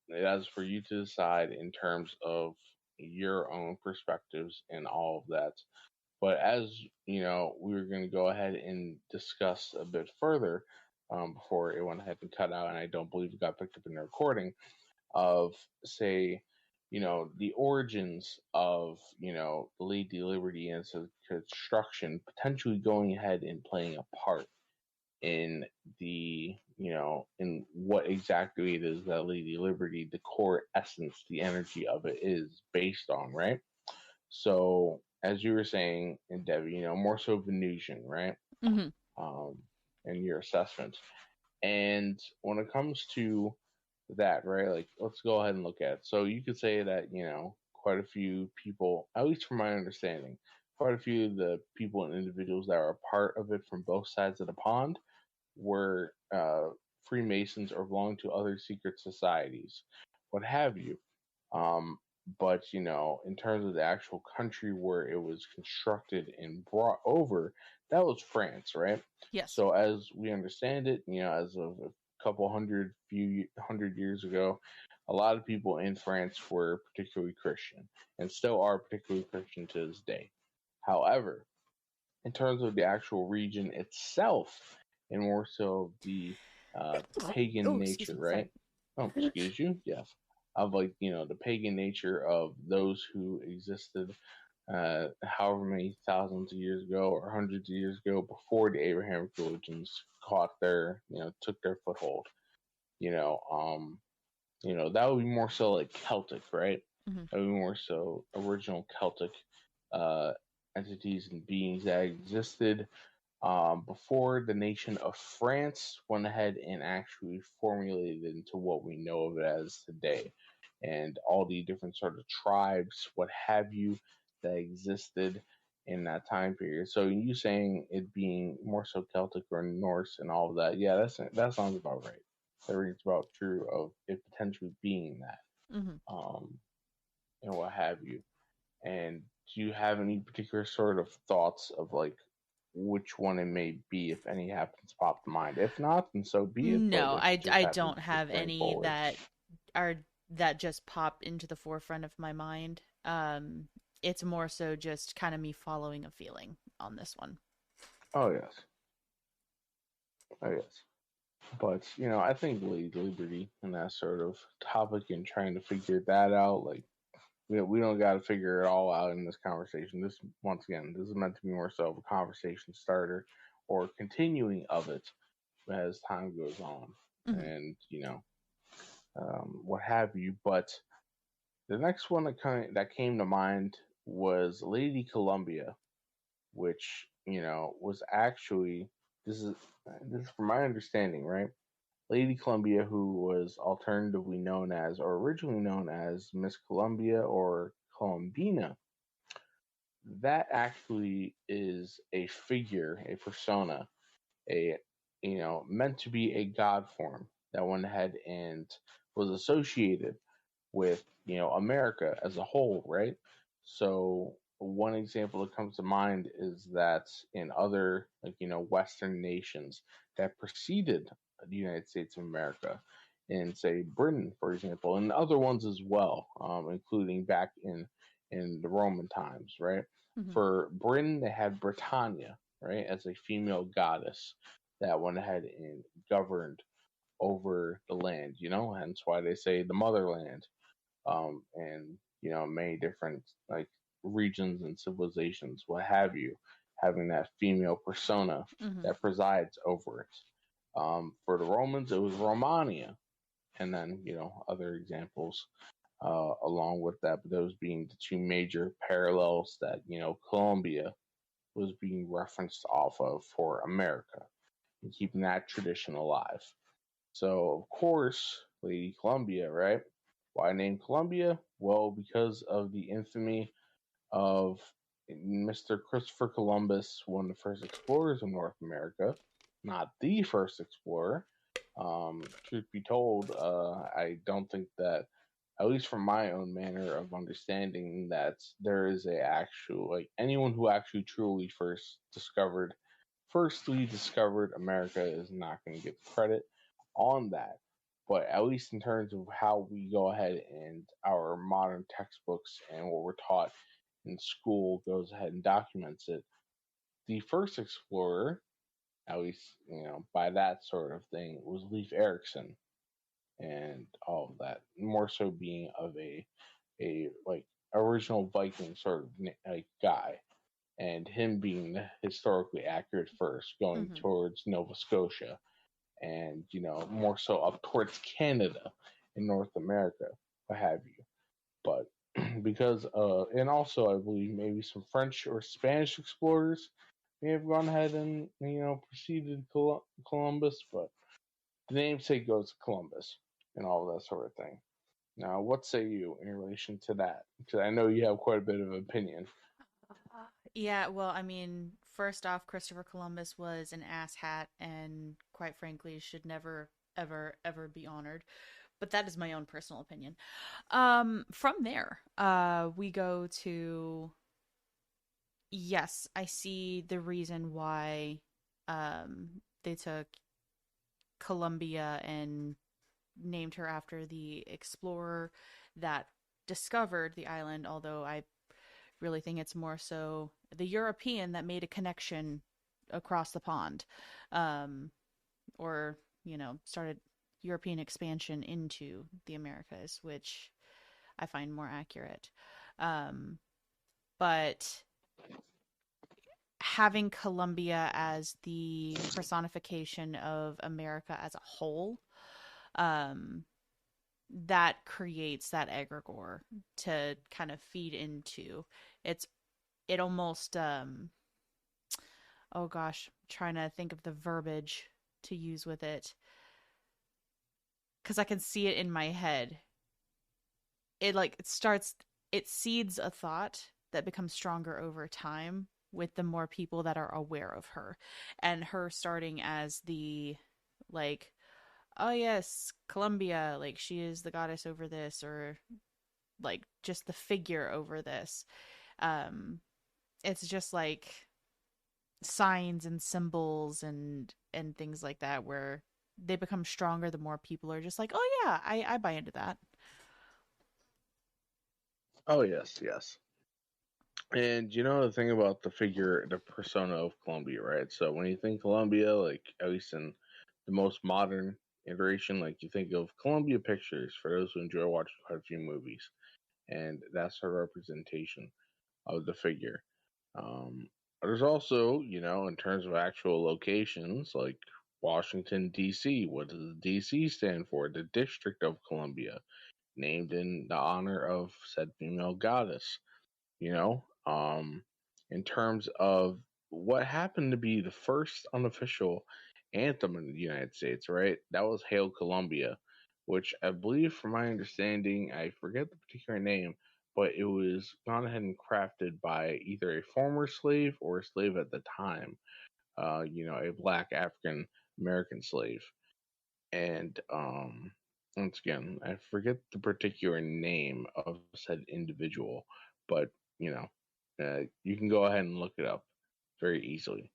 That's for you to decide in terms of your own perspectives and all of that. But as we were going to go ahead and discuss a bit further, before it went ahead and cut out, and I don't believe it got picked up in the recording, of, say, the origins of, Lady Liberty and its construction potentially going ahead and playing a part in the, in what exactly it is that Lady Liberty, the core essence, the energy of it is based on, right? So, as you were saying, in Devi, more so Venusian, right? Mm-hmm. Um, in your assessment. And when it comes to that, right? Like, let's go ahead and look at it. So you could say that, quite a few people, at least from my understanding, quite a few of the people and individuals that are a part of it from both sides of the pond were Freemasons or belonged to other secret societies, what have you. Um, but in terms of the actual country where it was constructed and brought over, that was France, right? Yes. So as we understand it, as of a few hundred years ago, a lot of people in France were particularly Christian and still are particularly Christian to this day. However, in terms of the actual region itself, and more so the pagan Oh, excuse nature, me. Sorry. right? Oh, excuse you. Yes, of like the pagan nature of those who existed, however many thousands of years ago or hundreds of years ago before the Abrahamic religions took their foothold. You know, um, that would be more so like Celtic, right? Mm-hmm. That would be more so original Celtic uh, entities and beings that existed before the nation of France went ahead and actually formulated into what we know of it as today. And all the different sort of tribes, what have you, that existed in that time period. So you saying it being more so Celtic or Norse and all of that, yeah, that sounds about right. That rings about true of it potentially being that, Mm-hmm. um, and what have you. And do you have any particular sort of thoughts of like which one it may be, if any happens to pop to mind? If not, then so be it. But No, if it just I happens don't just have bring any forward. are that just pop into the forefront of my mind. It's more so just kind of me following a feeling on this one. Oh yes, oh yes. But I think Liberty and that sort of topic and trying to figure that out, like we don't got to figure it all out in this conversation. This once again, this is meant to be more so of a conversation starter or continuing of it as time goes on, Mm-hmm. and what have you. But the next one that came to mind was Lady Columbia, which was actually this is from my understanding, right? Lady Columbia, who was alternatively known as or originally known as Miss Columbia or Columbina, that actually is a figure, a persona, a meant to be a god form that went ahead and was associated with America as a whole, right? So one example that comes to mind is that in other like Western nations that preceded the United States of America, in say Britain, for example, and other ones as well, including back in the Roman times, right? Mm-hmm. For Britain, they had Britannia, right, as a female goddess that went ahead and governed over the land, hence why they say the motherland, and many different like regions and civilizations, what have you, having that female persona Mm-hmm. that presides over it. For the Romans, it was Romania, and then other examples along with that, but those being the two major parallels that Colombia was being referenced off of for America and keeping that tradition alive. So, of course, Lady Columbia, right? Why name Columbia? Well, because of the infamy of Mr. Christopher Columbus, one of the first explorers of North America, not the first explorer. Truth be told, I don't think that, at least from my own manner of understanding, that there is a actual like anyone who actually truly firstly discovered America is not going to get credit on that. But at least in terms of how we go ahead and our modern textbooks and what we're taught in school goes ahead and documents it. The first explorer, at least by that sort of thing, was Leif Erikson and all of that. More so being of a like original Viking sort of like guy, and him being historically accurate first, going Mm-hmm. towards Nova Scotia, and more so up towards Canada and North America, what have you. But because and also I believe maybe some French or Spanish explorers may have gone ahead and preceded Columbus, but the namesake goes to Columbus and all that sort of thing. Now, what say you in relation to that? Because I know you have quite a bit of opinion. Yeah, well, I mean, first off, Christopher Columbus was an asshat and quite frankly should never ever be honored. But that is my own personal opinion. From there, we go to yes, I see the reason why they took Columbia and named her after the explorer that discovered the island, although I really think it's more so the European that made a connection across the pond, um, or started European expansion into the Americas, which I find more accurate. Um, but having Columbia as the personification of America as a whole, um, that creates that egregore to kind of feed into. It's it almost oh gosh, I'm trying to think of the verbiage to use with it because I can see it in my head. It seeds a thought that becomes stronger over time with the more people that are aware of her, and her starting as the like, oh yes, Columbia, like she is the goddess over this, or like just the figure over this. um it's just like signs and symbols and things like that where they become stronger the more people are just like, oh yeah, I buy into that. Oh yes, yes. And you know the thing about the figure, the persona of Columbia, right? So when you think Columbia, like at least in the most modern iteration, like you think of Columbia Pictures for those who enjoy watching quite a few movies, and that's her representation of the figure. Um, there's also, in terms of actual locations, like Washington D.C. What does the D.C. stand for? The District of Columbia, named in the honor of said female goddess. you know, um, in terms of what happened to be the first unofficial anthem in the United States, right? That was Hail Columbia, which I believe, from my understanding, I forget the particular name, but it was gone ahead and crafted by either a former slave or a slave at the time, a black African American slave. And once again, I forget the particular name of said individual, but you can go ahead and look it up very easily.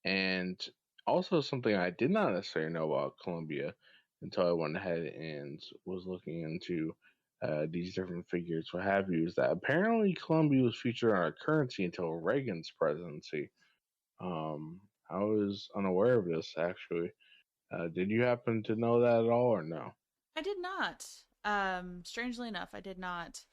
And also, something I did not necessarily know about Colombia until I went ahead and was looking into these different figures, what have you, is that apparently Colombia was featured on our currency until Reagan's presidency. I was unaware of this actually. Did you happen to know that at all, or no? I did not. Strangely enough, I did not.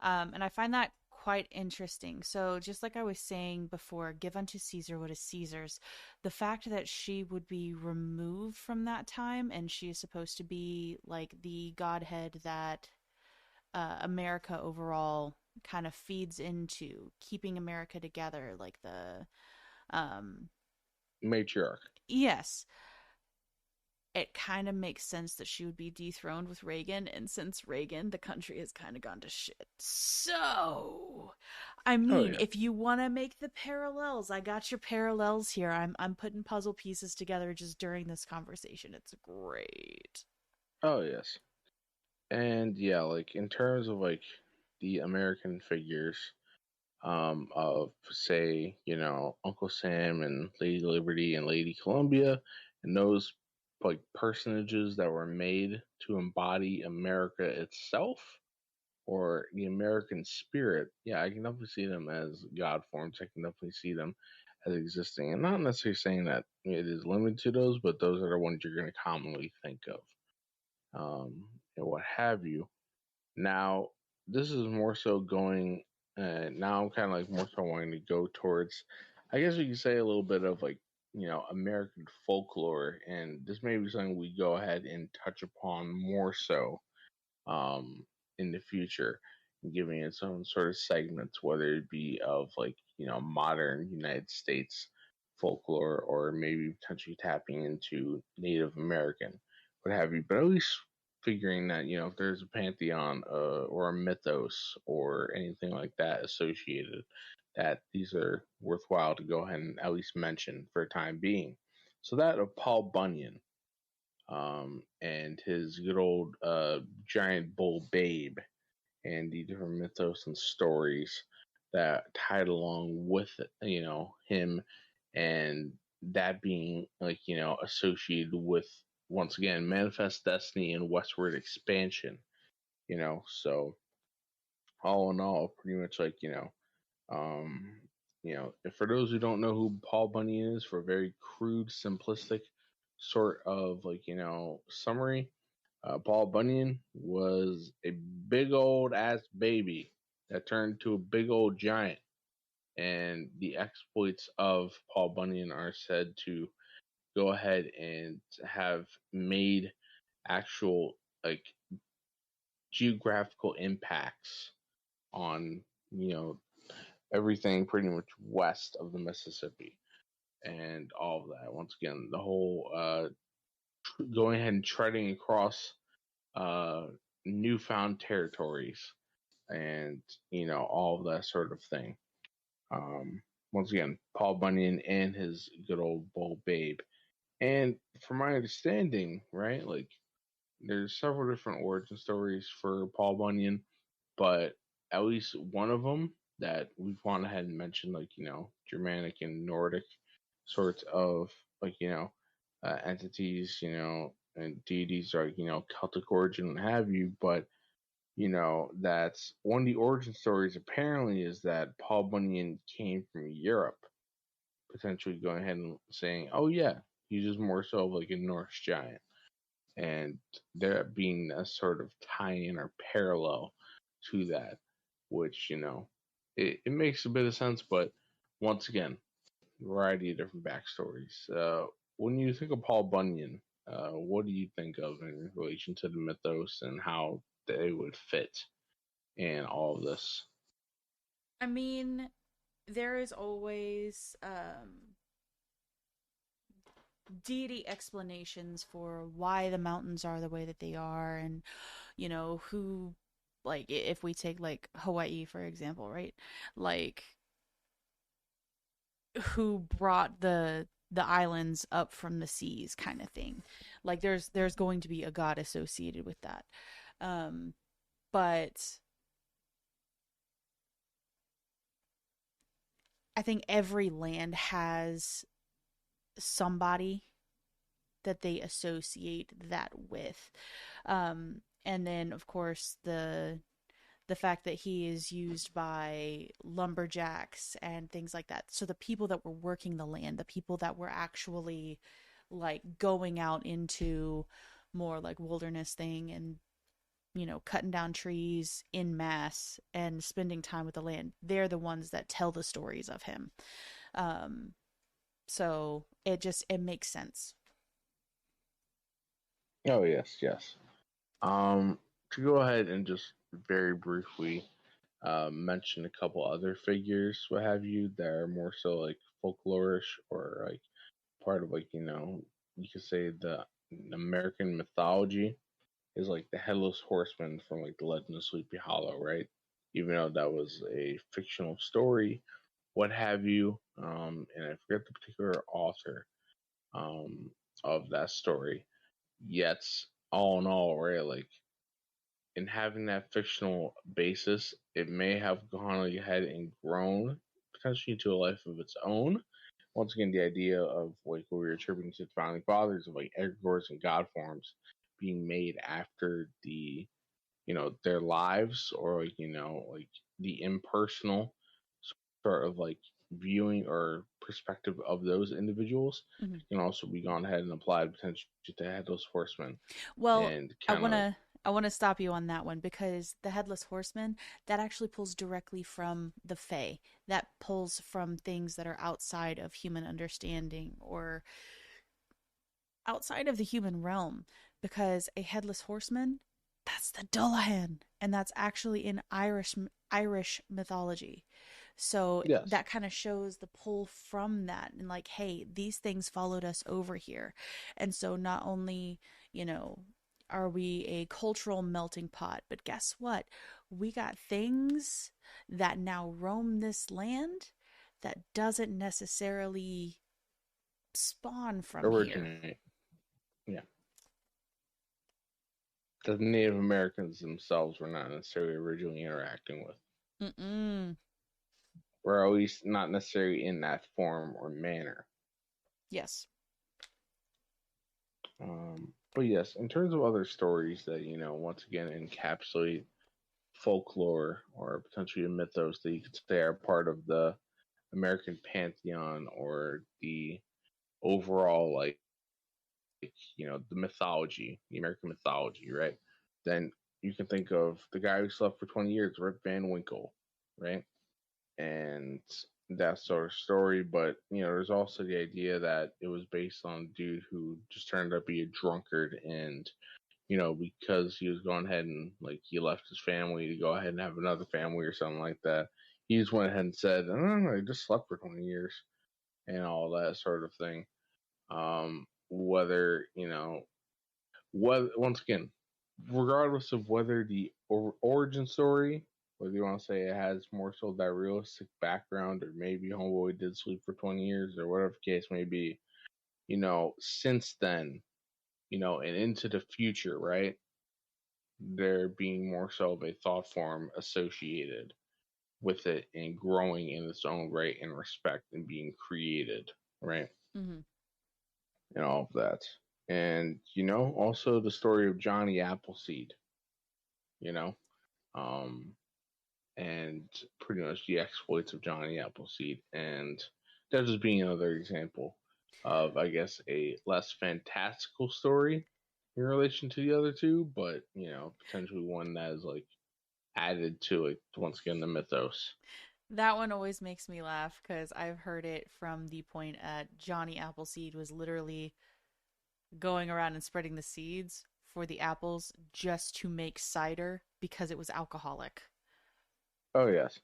And I find that quite interesting. So, just like I was saying before, give unto Caesar what is Caesar's. The fact that she would be removed from that time and she is supposed to be like the godhead that America overall kind of feeds into, keeping America together, like the Matriarch. yes, it kind of makes sense that she would be dethroned with Reagan. And since Reagan, the country has kind of gone to shit. So, I Oh mean, yeah. if you want to make the parallels, I got your parallels here. I'm putting puzzle pieces together just during this conversation. It's great. Oh yes. And yeah, like in terms of like the American figures, of say, Uncle Sam and Lady Liberty and Lady Columbia, and those like personages that were made to embody America itself or the American spirit, yeah, I can definitely see them as God forms. I can definitely see them as existing. And not necessarily saying that it is limited to those, but those are the ones you're going to commonly think of, and what have you. Now, this is more so going, now I'm kind of like more so wanting to go towards, I guess we could say a little bit of like, American folklore. And this may be something we go ahead and touch upon more so, um, in the future. giving its own sort of segments, whether it be of like, modern United States folklore or maybe potentially tapping into Native American, what have you. But at least figuring that, if there's a pantheon or a mythos or anything like that associated, that these are worthwhile to go ahead and at least mention for a time being. So that of Paul Bunyan, and his good old giant bull Babe, and the different mythos and stories that tied along with him, and that being like associated with, once again, manifest destiny and westward expansion. So all in all, pretty much like um, if for those who don't know who Paul Bunyan is, for a very crude, simplistic sort of like summary, Paul Bunyan was a big old ass baby that turned into a big old giant, and the exploits of Paul Bunyan are said to go ahead and have made actual like geographical impacts on everything pretty much west of the Mississippi and all of that. Once again, the whole going ahead and treading across uh, newfound territories, and all of that sort of thing. Um, Once again, Paul Bunyan and his good old bull Babe. And from my understanding, right, like there's several different origin stories for Paul Bunyan, but at least one of them that we've gone ahead and mentioned, like Germanic and Nordic sorts of like entities, and deities, are Celtic origin and have you, but that's one of the origin stories apparently is that Paul Bunyan came from Europe, potentially going ahead and saying, oh yeah, he's just more so like a Norse giant, and there being a sort of tie-in or parallel to that, which it makes a bit of sense, but once again, variety of different backstories. When you think of Paul Bunyan, what do you think of in relation to the mythos and how they would fit in all of this? I mean, there is always deity explanations for why the mountains are the way that they are, and who, like, if we take like Hawaii for example, right? Like, who brought the islands up from the seas, kind of thing. Like, there's going to be a god associated with that. um but I think every land has somebody that they associate that with. And then of course the fact that he is used by lumberjacks and things like that. So the people that were working the land, the people that were actually like going out into more like wilderness thing, and cutting down trees in mass and spending time with the land, they're the ones that tell the stories of him. um so it makes sense. Oh yes, yes. Um, to go ahead and just very briefly mention a couple other figures, what have you, that are more so like folklorish or like part of like you could say the American mythology, is like the headless horseman from like the Legend of Sleepy Hollow, right? Even though that was a fictional story, what have you, and I forget the particular author um, of that story. Yet, all in all, right, like in having that fictional basis, it may have gone ahead and grown potentially to a life of its own. Once again, the idea of like what we were attributing to the founding fathers of like egregores and god forms being made after their lives, or like like the impersonal sort of like viewing or perspective of those individuals, Mhm. can also be gone ahead and applied potentially to Headless Horsemen, Well, and I kind want of to I want to stop you on that one, because the headless horseman, that actually pulls directly from the fae. That pulls from things that are outside of human understanding, or outside of the human realm, because a headless horseman That's the Dullahan, and that's actually in Irish mythology. So Yes. that kind of shows the pull from that, and like, hey, these things followed us over here. And so not only, you know, are we a cultural melting pot, but guess what? We got things that now roam this land that doesn't necessarily spawn from here. Originate. Yeah. The Native Americans themselves were not necessarily originally interacting with, Mm-mm. or at least not necessarily in that form or manner. Yes. But yes, in terms of other stories that, you know, once again encapsulate folklore or potentially a mythos that you could say are part of the American Pantheon or the overall, like, you know, the mythology, the American mythology, right? Then you can think of the guy who slept for 20 years, Rip Van Winkle, right? And that sort of story. But, you know, there's also the idea that it was based on a dude who just turned out to be a drunkard, and, you know, because he was going ahead and, like, he left his family to go ahead and have another family or something like that. He just went ahead and said, I just slept for 20 years and all that sort of thing. Whether, you know, once again, regardless of whether the origin story, whether you want to say it has more so that realistic background, or maybe Homeboy did sleep for 20 years, or whatever the case may be, you know, since then, you know, and into the future, right? There being more so of a thought form associated with it and growing in its own right and respect and being created, right? Mm-hmm. And all of that. And, you know, also the story of Johnny Appleseed, you know, um, and pretty much the exploits of Johnny Appleseed. And that just being another example of, I guess, a less fantastical story in relation to the other two, but, you know, potentially one that is like added to it, once again, the mythos. That one always makes me laugh because I've heard it from the point at Johnny Appleseed was literally going around and spreading the seeds for the apples just to make cider because it was alcoholic. Oh, yes.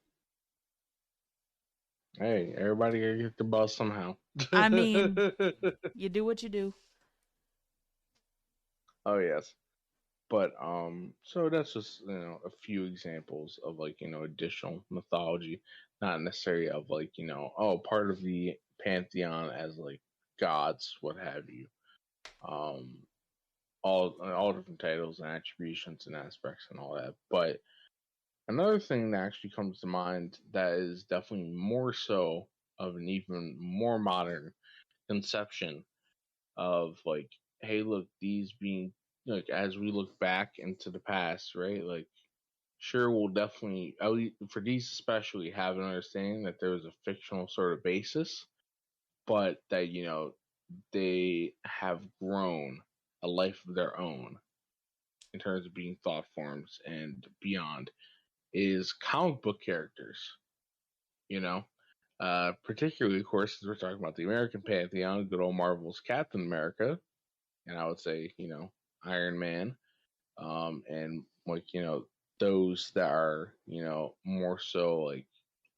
Hey, everybody gotta get the buzz somehow. I mean, you do what you do. Oh, yes. But so that's just, you know, a few examples of, like, you know, additional mythology, not necessarily of, like, you know, oh, part of the pantheon as like gods, what have you. Um, all different titles and attributions and aspects and all that. But another thing that actually comes to mind that is definitely more so of an even more modern conception of, like, hey, look, these being, like, as we look back into the past, right? Like, sure, we'll definitely, at least for these especially, have an understanding that there was a fictional sort of basis, but that, you know, they have grown a life of their own in terms of being thought forms and beyond, is comic book characters, you know? Particularly, of course, as we're talking about the American Pantheon, good old Marvel's Captain America, and I would say, you know, Iron Man, and, like, you know, those that are, you know, more so like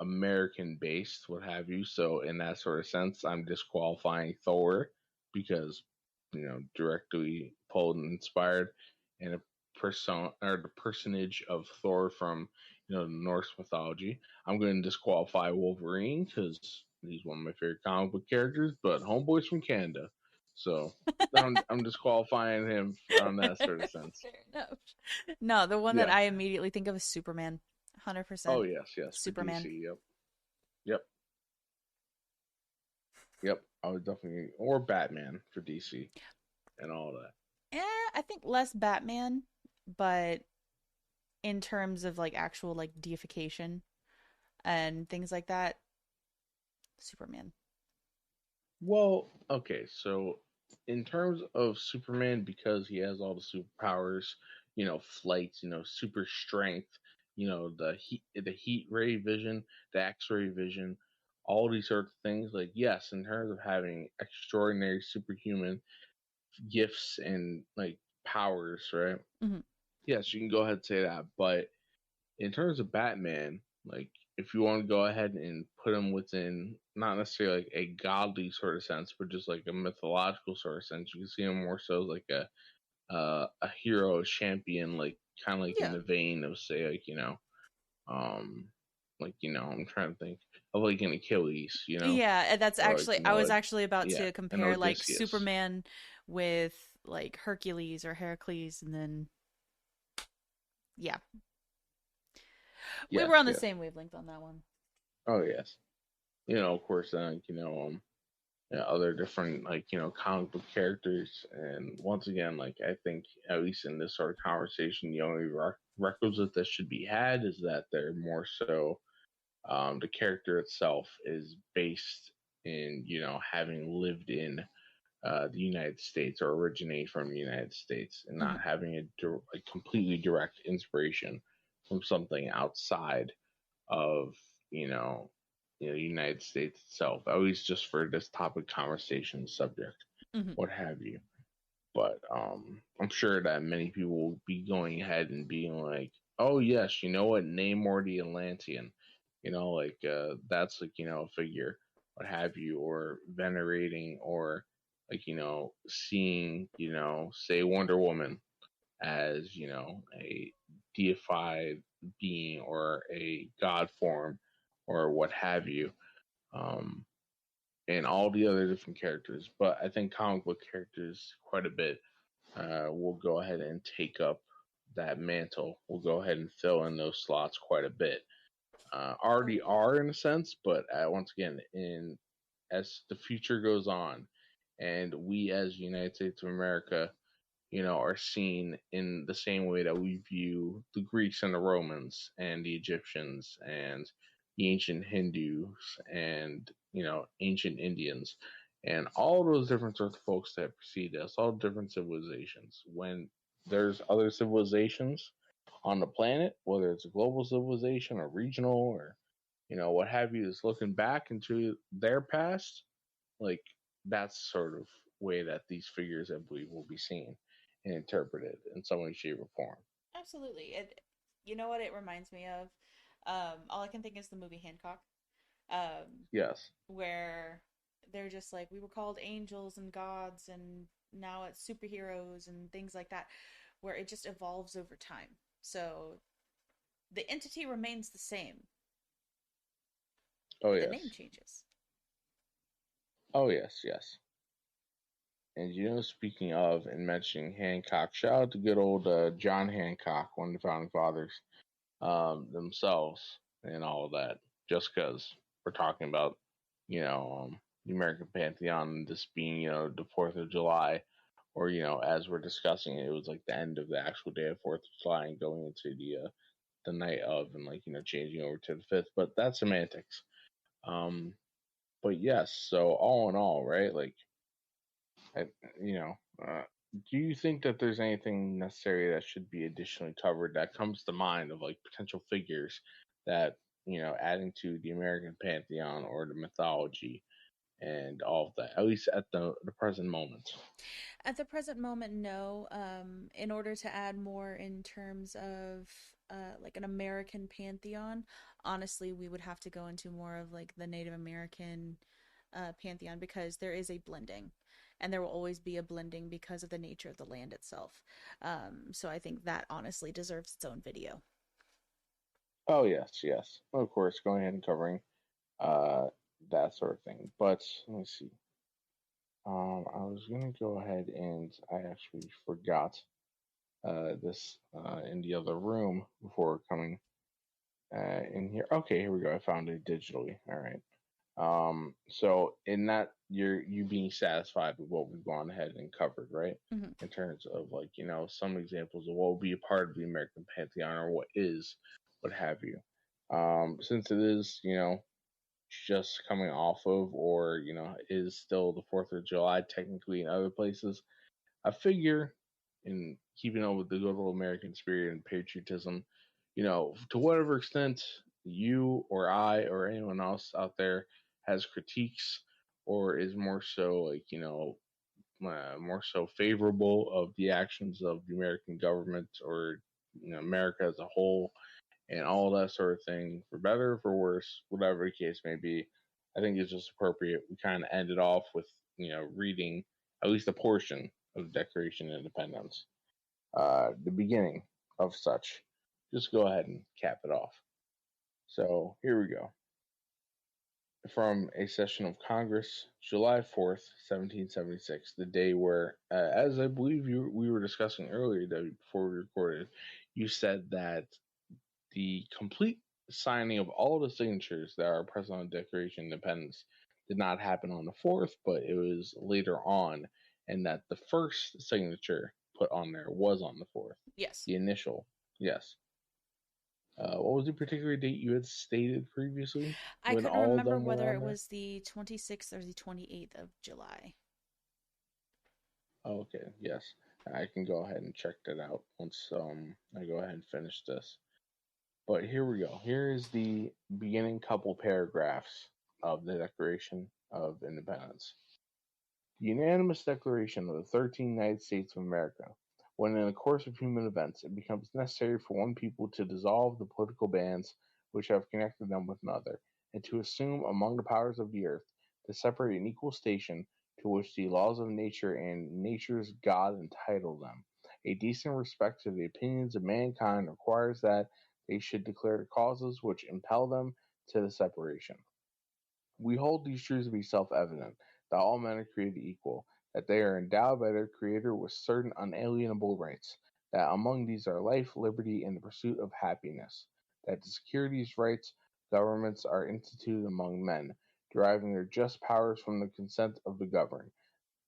American based, what have you. So in that sort of sense, I'm disqualifying Thor because, you know, directly pulled and inspired, and a person or the personage of Thor from, you know, Norse mythology. I'm going to disqualify Wolverine because he's one of my favorite comic book characters, but Homeboy's from Canada, so I'm disqualifying him on that sort of sense. Fair enough. No, the one that Yeah. I immediately think of is Superman. Oh 100% yes, yes, for Superman. DC. Yep. Yep. Yep. I would definitely, or Batman for DC and all that. I think less Batman, but in terms of like actual like deification and things like that, Superman. Well, okay, so in terms of Superman, because he has all the superpowers, you know, flight, you know, super strength, you know, the heat ray vision, the X-ray vision, all these sort of things. Like, yes, in terms of having extraordinary superhuman gifts and, like, powers, right? Mm-hmm. Yes, you can go ahead and say that. But in terms of Batman, like if you want to go ahead and put him within not necessarily like a godly sort of sense, but just like a mythological sort of sense, you can see him more so like a hero, a champion, like kind of like in Yeah. the vein of say um, I'm trying to think of like an Achilles, Yeah, and that's or like actually I was like actually about yeah, to an compare like Odysseus. Superman with like Hercules or Heracles, and then yeah, we Yes, were on the yes. same wavelength on that one. Oh yes. Of course, other different like comic book characters, and once again, like I think at least in this sort of conversation, the only requisite that should be had is that they're more so the character itself is based in having lived in the United States or originate from the United States, and Hmm. not having a completely direct inspiration from something outside of you know the United States itself. At least just for this topic conversation subject, Hmm. what have you. But I'm sure that many people will be going ahead and being like, "Oh yes, you know what? Namor the Atlantean, like that's like a figure, what have you, or venerating, or like seeing say Wonder Woman as a deified being or a god form or what have you, um, and all the other different characters. But I think comic book characters quite a bit will go ahead and take up that mantle. We'll go ahead and fill in those slots quite a bit. Already are in a sense, but once again, in as the future goes on, and we as United States of America are seen in the same way that we view the Greeks and the Romans and the Egyptians and the ancient Hindus and ancient Indians and all those different sorts of folks that precede us, all different civilizations. When there's other civilizations on the planet, whether it's a global civilization or regional or what have you, is looking back into their past, like that's sort of way that these figures, I believe, will be seen and interpreted in some way, shape, or form. Absolutely. You know what it reminds me of? All I can think is the movie Hancock, Yes. where they're just like we were called angels and gods, and now it's superheroes and things like that, where it just evolves over time. So the entity remains the same, Oh but the name yes. changes. Oh yes. Yes. And speaking of and mentioning Hancock, shout out to good old John Hancock, one of the founding fathers themselves, and all of that. Just because we're talking about, the American Pantheon and this being, the 4th of July, or as we're discussing it, it was like the end of the actual day of 4th of July and going into the night of, and like changing over to the 5th. But that's semantics. Um, but yes, so all in all, right? Like, I, you know, uh, do you think that there's anything necessary that should be additionally covered that comes to mind of like potential figures that adding to the American pantheon or the mythology and all of that, at least at the present moment? At the present moment, no. In order to add more in terms of like an American pantheon, honestly, we would have to go into more of like the Native American pantheon, because there is a blending, and there will always be a blending because of the nature of the land itself. So I think that honestly deserves its own video. Oh yes, yes, of course, going ahead and covering uh, that sort of thing. But let me see. I was gonna go ahead and I actually forgot this in the other room before coming in here. Okay, here we go. I found it digitally. All right. So in that, you being satisfied with what we've gone ahead and covered, right? Mm-hmm. In terms of like some examples of what will be a part of the American Pantheon or what is, what have you. Since it is just coming off of, or is still the 4th of July technically in other places, I figure, in keeping up with the good old American spirit and patriotism, to whatever extent you or I or anyone else out there has critiques or is more so like, more so favorable of the actions of the American government or America as a whole and all that sort of thing, for better or for worse, whatever the case may be. I think it's just appropriate. We kind of ended off with, reading at least a portion of the Declaration of Independence, the beginning of such. Just go ahead and cap it off. So here we go. From a session of Congress, July 4th, 1776, the day where, as I believe we were discussing earlier, before we recorded, you said that the complete signing of all the signatures that are present on the Declaration of Independence did not happen on the 4th, but it was later on, and that the first signature put on there was on the 4th. Yes. The initial, yes. What was the particular date you had stated previously? I couldn't remember whether it was the 26th or the 28th of July. Oh, okay, yes. I can go ahead and check that out once I go ahead and finish this. But here we go. Here is the beginning couple paragraphs of the Declaration of Independence. The unanimous declaration of the 13 United States of America, when in the course of human events it becomes necessary for one people to dissolve the political bands which have connected them with another, and to assume among the powers of the earth to separate an equal station to which the laws of nature and nature's God entitle them. A decent respect to the opinions of mankind requires that they should declare the causes which impel them to the separation. We hold these truths to be self-evident, that all men are created equal, that they are endowed by their Creator with certain unalienable rights, that among these are life, liberty, and the pursuit of happiness, that to secure these rights, governments are instituted among men, deriving their just powers from the consent of the governed,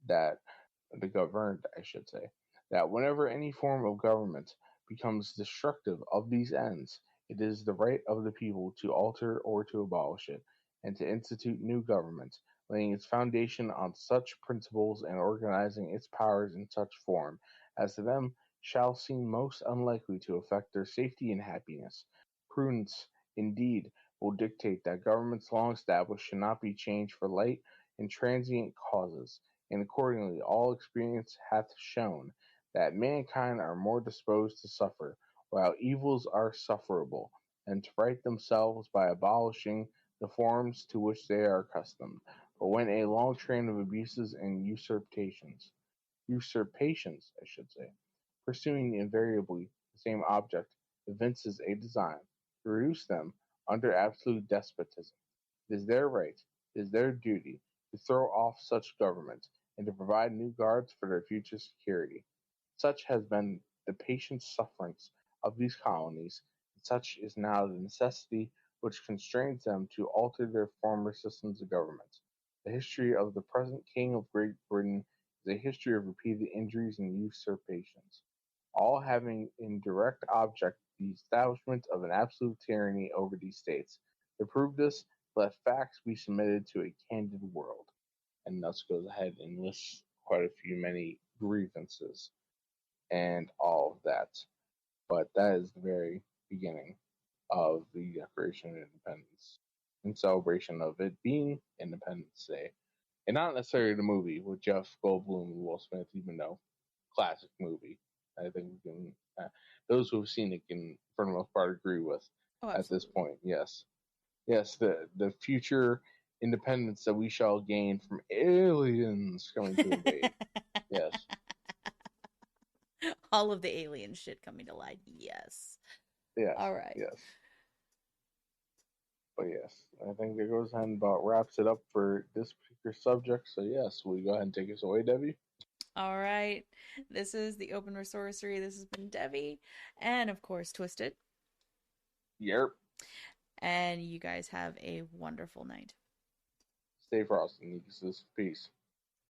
I should say, that whenever any form of government becomes destructive of these ends, it is the right of the people to alter or to abolish it, and to institute new government, laying its foundation on such principles and organizing its powers in such form as to them shall seem most unlikely to affect their safety and happiness. Prudence, indeed, will dictate that governments long established should not be changed for light and transient causes, and accordingly all experience hath shown that mankind are more disposed to suffer, while evils are sufferable, and to right themselves by abolishing the forms to which they are accustomed. But when a long train of abuses and usurpations, I should say, pursuing invariably the same object, evinces a design to reduce them under absolute despotism, it is their right, it is their duty, to throw off such government, and to provide new guards for their future security. Such has been the patient sufferance of these colonies, and such is now the necessity which constrains them to alter their former systems of government. The history of the present King of Great Britain is a history of repeated injuries and usurpations, all having in direct object the establishment of an absolute tyranny over these states. To prove this, let facts be submitted to a candid world. And thus goes ahead and lists quite a few many grievances and all of that. But that is the very beginning of the Declaration of Independence in celebration of it being Independence Day. And not necessarily the movie with Jeff Goldblum and Will Smith, even though classic movie. I think we can, those who have seen it can, for the most part, agree with at this point. Yes. Yes, the future independence that we shall gain from aliens coming to invade. Yes. All of the alien shit coming to light. Yes. Yes. All right. Yes. But yes, I think that goes ahead and about wraps it up for this particular subject. So yes, will you go ahead and take us away, Debbie? All right. This is the Open Resorcery. This has been Devi. And of course, Twisted. Yep. And you guys have a wonderful night. Stay frosty, Peace.